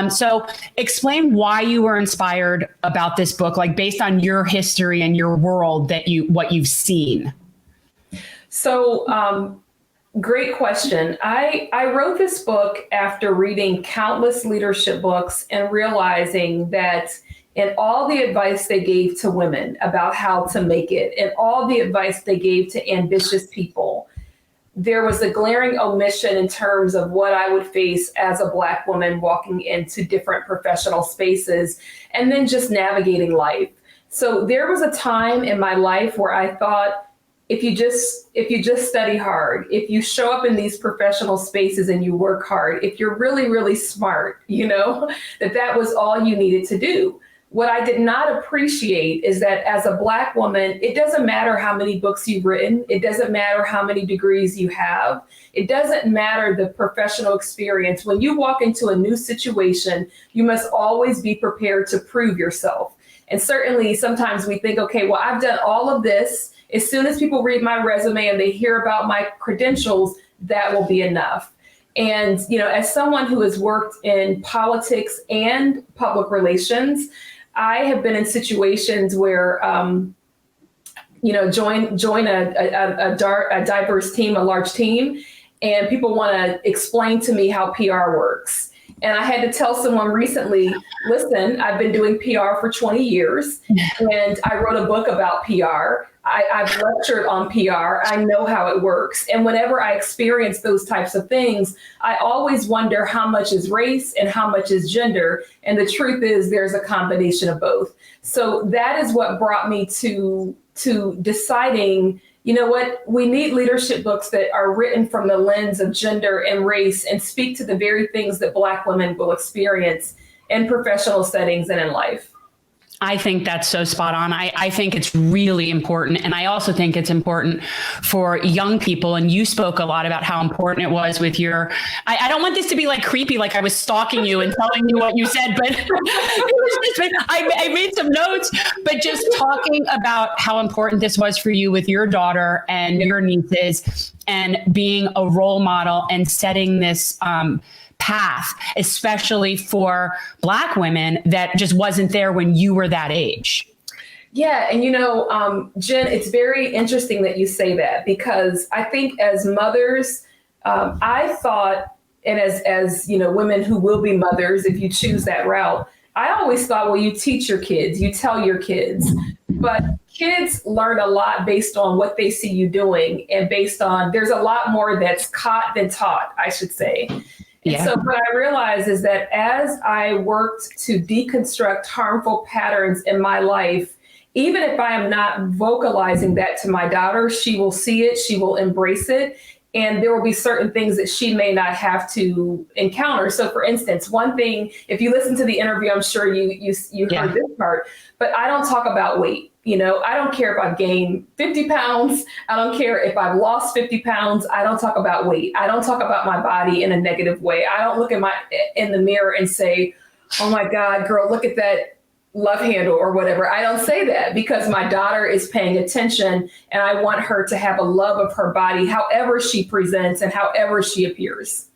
So explain why you were inspired about this book, like based on your history and your world what you've seen. So, great question. I wrote this book after reading countless leadership books and realizing that in all the advice they gave to women about how to make it, and all the advice they gave to ambitious people, there was a glaring omission in terms of what I would face as a Black woman walking into different professional spaces and then just navigating life. So there was a time in my life where I thought, if you just study hard, if you show up in these professional spaces and you work hard, if you're really, really smart, that was all you needed to do. What I did not appreciate is that as a Black woman, it doesn't matter how many books you've written. It doesn't matter how many degrees you have. It doesn't matter the professional experience. When you walk into a new situation, you must always be prepared to prove yourself. And certainly sometimes we think, okay, well, I've done all of this. As soon as people read my resume and they hear about my credentials, that will be enough. And, as someone who has worked in politics and public relations, I have been in situations where, join a diverse team, a large team, and people want to explain to me how PR works. And I had to tell someone recently, listen, I've been doing PR for 20 years, and I wrote a book about PR. I've lectured on PR. I know how it works. And whenever I experience those types of things, I always wonder how much is race and how much is gender. And the truth is there's a combination of both. So that is what brought me to deciding, we need leadership books that are written from the lens of gender and race and speak to the very things that Black women will experience in professional settings and in life. I think that's so spot on. I think it's really important. And I also think it's important for young people. And you spoke a lot about how important it was with I don't want this to be like creepy, like I was stalking you and telling you what you said, but I made some notes, but just talking about how important this was for you with your daughter and your nieces and being a role model and setting this, path, especially for Black women that just wasn't there when you were that age. Yeah. And, Jen, it's very interesting that you say that, because I think as mothers, I thought, and as women who will be mothers, if you choose that route, I always thought, well, you teach your kids, you tell your kids, but kids learn a lot based on what they see you doing, and there's a lot more that's caught than taught, I should say. And so what I realized is that as I worked to deconstruct harmful patterns in my life, even if I am not vocalizing that to my daughter, she will see it, she will embrace it, and there will be certain things that she may not have to encounter. So for instance, one thing, if you listen to the interview, I'm sure you heard this part, but I don't talk about weight. I don't care if I've gained 50 pounds. I don't care if I've lost 50 pounds. I don't talk about weight. I don't talk about my body in a negative way. I don't look in the mirror and say, oh my God, girl, look at that love handle or whatever. I don't say that because my daughter is paying attention and I want her to have a love of her body, however she presents and however she appears.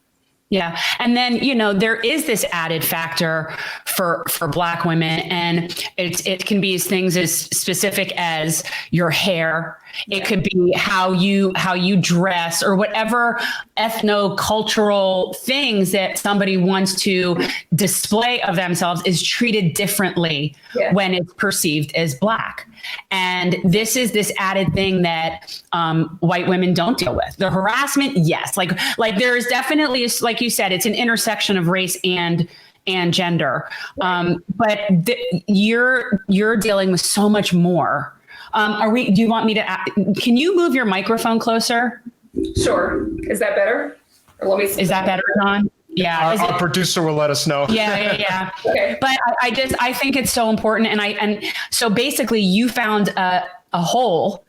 Yeah. And then, there is this added factor for Black women, and it can be things as specific as your hair. It could be how you dress, or whatever ethno-cultural things that somebody wants to display of themselves is treated differently when it's perceived as Black. And this is this added thing that white women don't deal with. The harassment, yes, like there is definitely, like you said, it's an intersection of race and gender. But you're dealing with so much more. Do you want me to, can you move your microphone closer? Sure. Is that better? Or let me see. Is that better, John? Yeah. Our producer will let us know. Yeah. Okay. But I think it's so important. And so basically you found a hole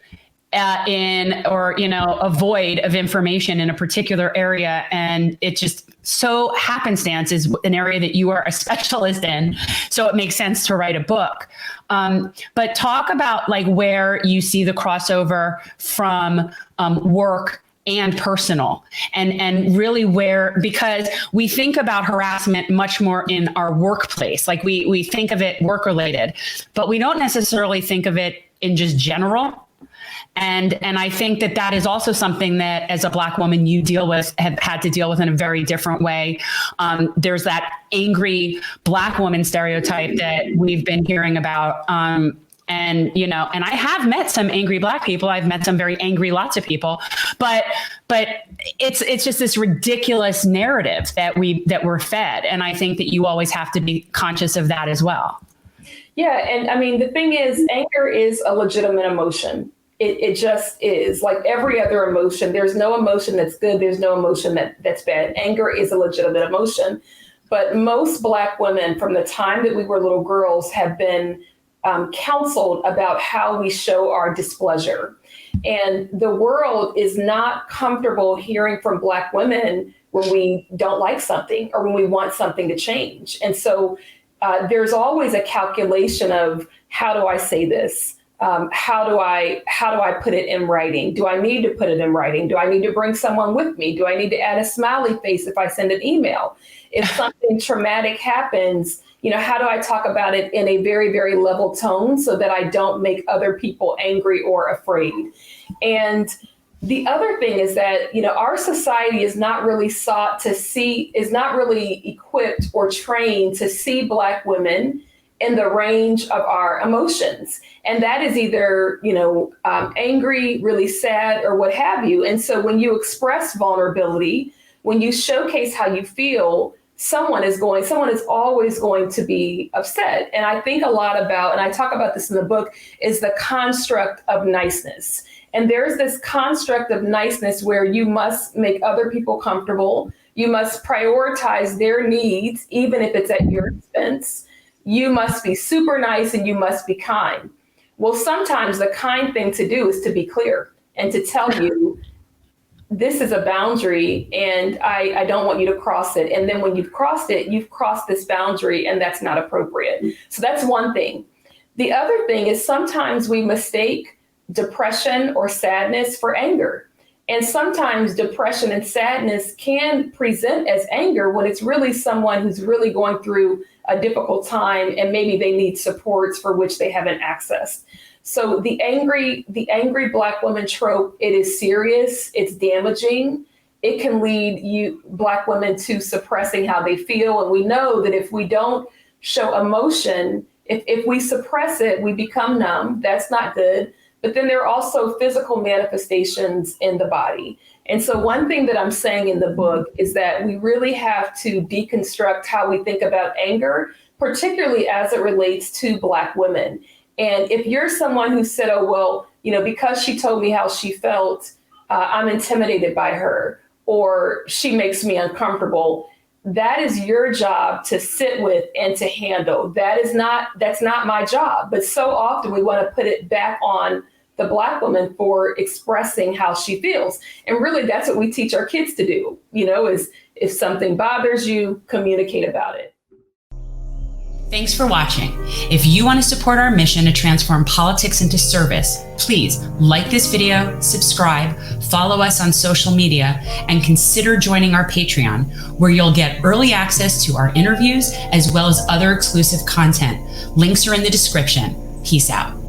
a void of information in a particular area. And it just so happenstance is an area that you are a specialist in. So it makes sense to write a book. But talk about like where you see the crossover from work and personal, and really because we think about harassment much more in our workplace. Like we think of it work related, but we don't necessarily think of it in just general. And I think that is also something that as a Black woman you have had to deal with in a very different way. There's that angry Black woman stereotype that we've been hearing about. And I have met some angry Black people. I've met some very angry lots of people, but it's just this ridiculous narrative that we're fed. And I think that you always have to be conscious of that as well. Yeah. And I mean, the thing is, anger is a legitimate emotion. It just is, like every other emotion. There's no emotion that's good. There's no emotion that's bad. Anger is a legitimate emotion. But most Black women from the time that we were little girls have been counseled about how we show our displeasure. And the world is not comfortable hearing from Black women when we don't like something or when we want something to change. And so there's always a calculation of, how do I say this? How do I put it in writing? Do I need to put it in writing? Do I need to bring someone with me? Do I need to add a smiley face if I send an email? If something traumatic happens, how do I talk about it in a very, very level tone so that I don't make other people angry or afraid? And the other thing is that, our society is not really is not really equipped or trained to see Black women in the range of our emotions. And that is either, angry, really sad, or what have you. And so when you express vulnerability, when you showcase how you feel, someone is always going to be upset. And I think a lot about, and I talk about this in the book, is the construct of niceness. And there's this construct of niceness where you must make other people comfortable. You must prioritize their needs, even if it's at your expense. You must be super nice and you must be kind. Well, sometimes the kind thing to do is to be clear and to tell you, this is a boundary and I don't want you to cross it. And then when you've crossed it, you've crossed this boundary and that's not appropriate. So that's one thing. The other thing is sometimes we mistake depression or sadness for anger. And sometimes depression and sadness can present as anger when it's really someone who's really going through a difficult time and maybe they need supports for which they haven't accessed. So the angry Black woman trope, it is serious, it's damaging. It can lead Black women to suppressing how they feel. And we know that if we don't show emotion, if we suppress it, we become numb. That's not good. But then there are also physical manifestations in the body. And so one thing that I'm saying in the book is that we really have to deconstruct how we think about anger, particularly as it relates to Black women. And if you're someone who said, oh, well, because she told me how she felt, I'm intimidated by her, or she makes me uncomfortable, that is your job to sit with and to handle. That's not my job. But so often we want to put it back on the Black woman for expressing how she feels. And really, that's what we teach our kids to do, is if something bothers you, communicate about it. Thanks for watching. If you want to support our mission to transform politics into service, please like this video, subscribe, follow us on social media, and consider joining our Patreon, where you'll get early access to our interviews as well as other exclusive content. Links are in the description. Peace out.